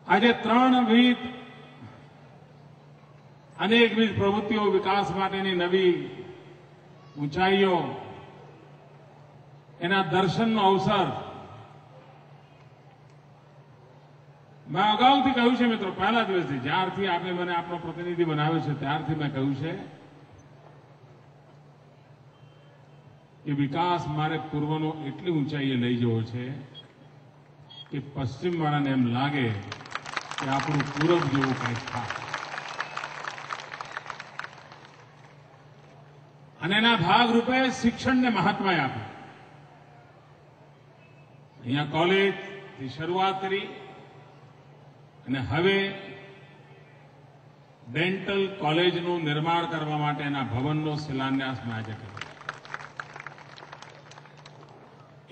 આજે ત્રણવિધ અનેકવિધ પ્રવૃત્તિઓ વિકાસ માટેની નવી ઊંચાઈઓ એના દર્શનનો અવસર મેં અગાઉથી કહ્યું છે મિત્રો, પહેલા દિવસથી જ્યારથી આપણે મને આપણો પ્રતિનિધિ બનાવ્યો છે ત્યારથી મેં કહ્યું છે કે વિકાસ મારે પૂર્વનો એટલી ઊંચાઈએ લઈ જવો છે કે પશ્ચિમવાળાને એમ લાગે કે આપણું પૂરબ જેવું કંઈક થાય. અને એના ભાગરૂપે શિક્ષણને મહત્વ આપ્યું. અહીંયા કોલેજથી શરૂઆત કરી અને હવે ડેન્ટલ કોલેજનું નિર્માણ કરવા માટેના ભવનનો શિલાન્યાસ મેં આજે કર્યો.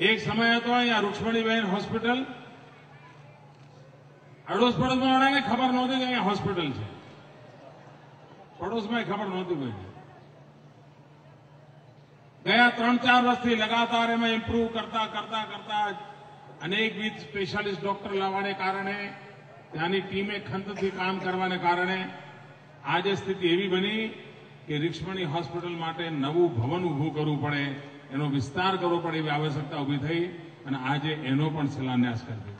એક સમય હતો અહીંયા રૂક્ષ્મણીબેન હોસ્પિટલ, અડોશ પડોશવાળાને ખબર નહોતી કે અહીંયા હોસ્પિટલ છે, પડોશમાં ખબર નહોતી કોઈ. ગયા 3-4 વર્ષથી લગાતાર એમાં ઇમ્પ્રુવ કરતા અનેકવિધ સ્પેશિયાલિસ્ટ ડોક્ટર લાવવાને કારણે, ત્યાંની ટીમે ખંતથી કામ કરવાને કારણે આજે સ્થિતિ એવી બની કે રૂક્ષ્મણી હોસ્પિટલ માટે નવું ભવન ઊભું કરવું પડે, એનો વિસ્તાર કરવો પડે એવી આવશ્યકતા ઊભી થઈ અને આજે એનો પણ શિલાન્યાસ કરી દીધો.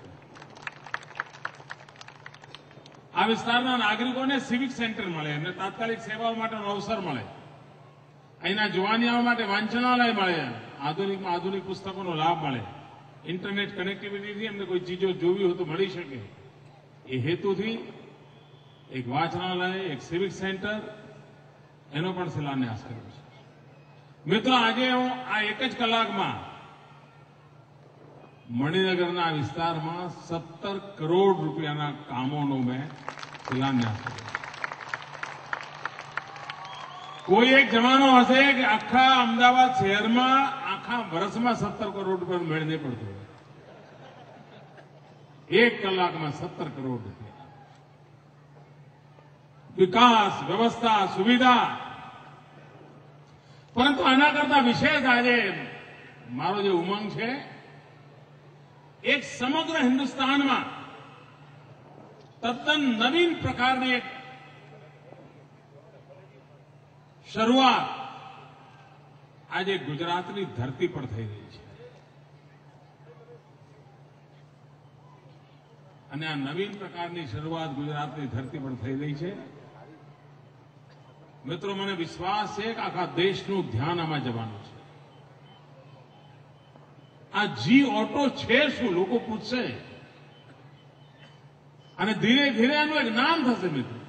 આ વિસ્તારના નાગરિકોને સિવિક સેન્ટર મળે, એમને તાત્કાલિક સેવાઓ માટેનો અવસર મળે, અહીંના જુવાનિયાઓ માટે વાંચનાલય મળે, આધુનિકમાં આધુનિક પુસ્તકોનો લાભ મળે, ઇન્ટરનેટ કનેક્ટિવિટીથી એમને કોઈ ચીજો જોવી હોય તો મળી શકે. એ હેતુથી એક વાંચનાલય, એક સિવિક સેન્ટર, એનો પણ શિલાન્યાસ કર્યો છે. મિત્રો, આજે હું આ એક જ કલાકમાં મણિનગરના વિસ્તારમાં 17 કરોડ રૂપિયાના કામોનો મેં શિલાન્યાસ કર્યો. કોઈ એક જમાનો હશે કે આખા અમદાવાદ શહેરમાં આખા વર્ષમાં 17 કરોડ રૂપિયાનો મેળ નહીં પડતો હોય. એક કલાકમાં 17 કરોડ રૂપિયા. વિકાસ, વ્યવસ્થા, સુવિધા. પરંતુ આના કરતા વિશેષ આજે મારો જે ઉમંગ છે, એક સમગ્ર હિન્દુસ્તાનમાં તદ્દન નવીન પ્રકારની એક શરૂઆત આજે ગુજરાતની ધરતી પર થઈ રહી છે. અને આ નવીન પ્રકારની શરૂઆત ગુજરાતની ધરતી પર થઈ રહી છે. મિત્રો, મને વિશ્વાસ છે કે આખા દેશનું ધ્યાન આમાં જવાનું છે. આ જી ઓટો છે શું, લોકો પૂછશે અને ધીરે ધીરે એનું એક નામ થશે. મિત્રો,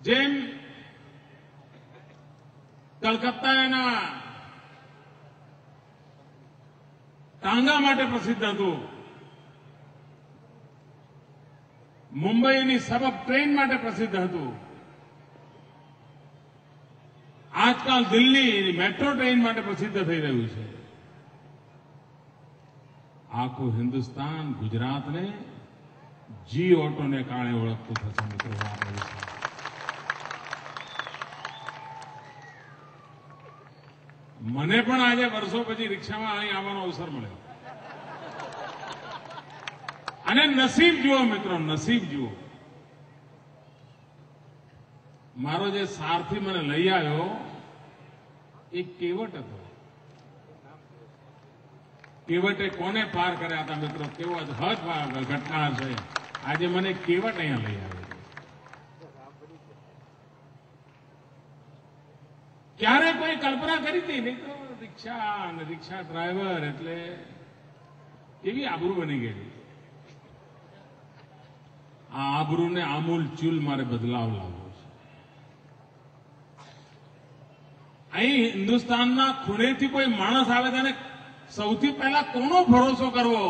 જેમ કલકત્તા એના ટાંગા માટે પ્રસિદ્ધ હતું, મુંબઈની સબબ ટ્રેન માટે પ્રસિદ્ધ હતું, આજકાલ દિલ્હી મેટ્રો ટ્રેન માટે પ્રસિદ્ધ થઈ રહ્યું છે. આખું હિન્દુસ્તાન ગુજરાતને જી ઓટોને કારણે ઓળખતું થશે. મિત્રો, મને પણ આજે વર્ષો પછી રિક્ષામાં અહીં આવવાનો અવસર મળ્યો. અને નસીબ જુઓ મિત્રો, નસીબ જુઓ. મારો જે સારથી મને લઈ આવ્યો એ કેવટ હતો. કેવટે કોને પાર કર્યા હતા મિત્રો? કેવો અદભુત ઘટના છે. આજે મને કેવટ અહીંયા લઈ આવ્યો. ક્યારે કોઈ કલ્પના કરી હતી નહીં તો રિક્ષા અને રિક્ષા ડ્રાઈવર એટલે કેવી આબરૂ બની ગઈ. આ આબરૂને આમૂલ ચૂલ મારે બદલાવ લાવવો છે. અહીં હિન્દુસ્તાનના ખૂણેથી કોઈ માણસ આવે તેને સૌથી પહેલા કોનો ભરોસો કરવો?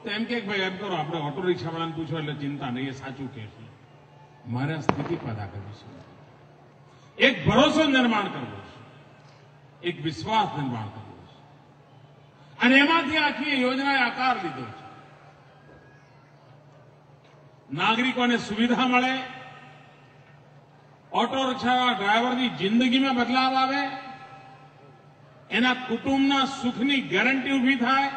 તો એમ કે ભાઈ એમ કરો, આપણે ઓટો રિક્ષાવાળાને પૂછો એટલે ચિંતા નહીં, એ સાચું કહે છે. મારે આ સ્થિતિ પેદા કરવી છે. એક ભરોસો નિર્માણ કરવો છે, એક વિશ્વાસ નિર્માણ કરવો છે. અને એમાંથી આખી યોજનાએ આકાર લીધો છે. નાગરિકોને સુવિધા મળે, ઓટો રિક્ષા ડ્રાઈવરની જિંદગીમાં બદલાવ આવે, એના કુટુંબના સુખની ગેરંટી ઊભી થાય,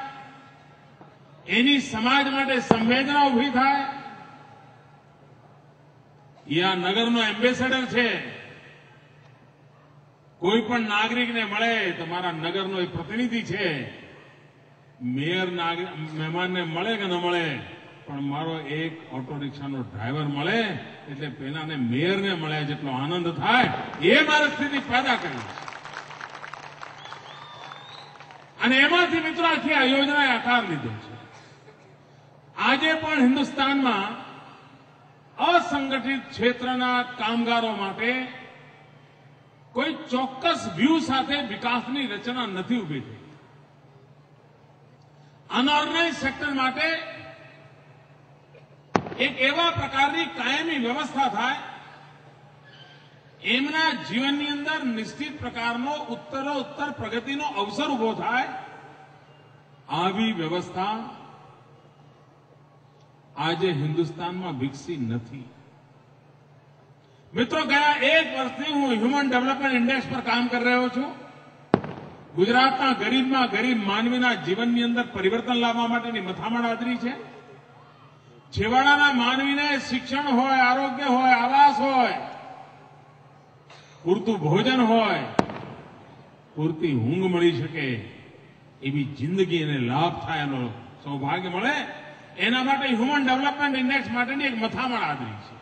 એની સમાજ માટે સંવેદના ઉભી થાય. એ આ નગરનો એમ્બેસેડર છે. કોઈ પણ નાગરિકને મળે તો મારા નગરનો એક પ્રતિનિધિ છે. મેયર મહેમાનને મળે કે ન મળે, પણ મારો એક ઓટો રિક્ષાનો ડ્રાઈવર મળે એટલે પેલાને મેયરને મળે જેટલો આનંદ થાય એ મારે સ્થિતિ પેદા કરી છે. અને એમાંથી મિત્રો આખી આ યોજનાએ આકાર લીધો છે. આજે પણ હિન્દુસ્તાનમાં અસંગઠિત ક્ષેત્રના કામગારો માટે કોઈ ચોક્કસ વ્યૂ સાથે વિકાસની રચના નથી ઉભી થઈ. અનઓર્ગેનાઇઝ સેક્ટર માટે એક એવા પ્રકારની કાયમી વ્યવસ્થા થાય, એમના જીવનની અંદર નિશ્ચિત પ્રકારનો ઉત્તરોત્તર પ્રગતિનો અવસર ઉભો થાય. આવી વ્યવસ્થા આજે હિન્દુસ્તાનમાં વિકસી નથી. મિત્રો, ગયા એક વર્ષથી હું હ્યુમન ડેવલપમેન્ટ ઇન્ડેક્સ પર કામ કરી રહ્યો છું. ગુજરાતના ગરીબમાં ગરીબ માનવીના જીવનની અંદર પરિવર્તન લાવવા માટેની મથામણ આદરી છે. છેવાડાના માનવીને શિક્ષણ હોય, આરોગ્ય હોય, આવાસ હોય, પૂરતું ભોજન હોય, પૂરતી ઊંઘ મળી શકે, એવી જિંદગી એને લાભ થાય, એનો સૌભાગ્ય મળે, એના માટે હ્યુમન ડેવલપમેન્ટ ઇન્ડેક્સ માટેની એક મથામણ આદરી છે.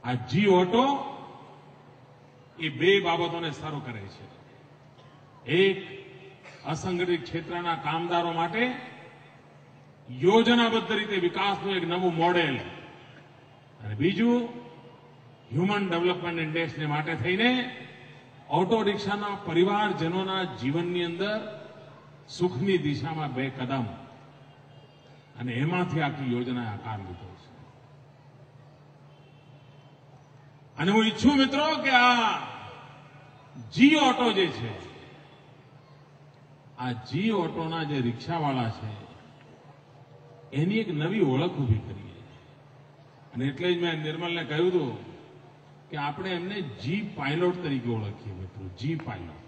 આ જી ઓટો એ બે બાબતોને શરૂ કરે છે. એક, અસંગઠિત ક્ષેત્રના કામદારો માટે યોજનાબદ્ધ રીતે વિકાસનું એક નવું મોડેલ, અને બીજું, હ્યુમન ડેવલપમેન્ટ ઇન્ડેક્સને માટે થઈને ઓટો રિક્ષાના પરિવારજનોના જીવનની અંદર સુખની દિશામાં બે કદમ, અને એમાંથી આખી યોજનાએ આકાર લીધો છે. અને હું ઈચ્છું મિત્રો કે આ જી ઓટો જે છે, આ જી ઓટોના જે રિક્ષાવાળા છે, એની એક નવી ઓળખ ઉભી કરીએ. અને એટલે જ મેં નિર્મલને કહ્યું હતું કે આપણે એમને જી પાયલોટ તરીકે ઓળખીએ. મિત્રો, જી પાયલોટ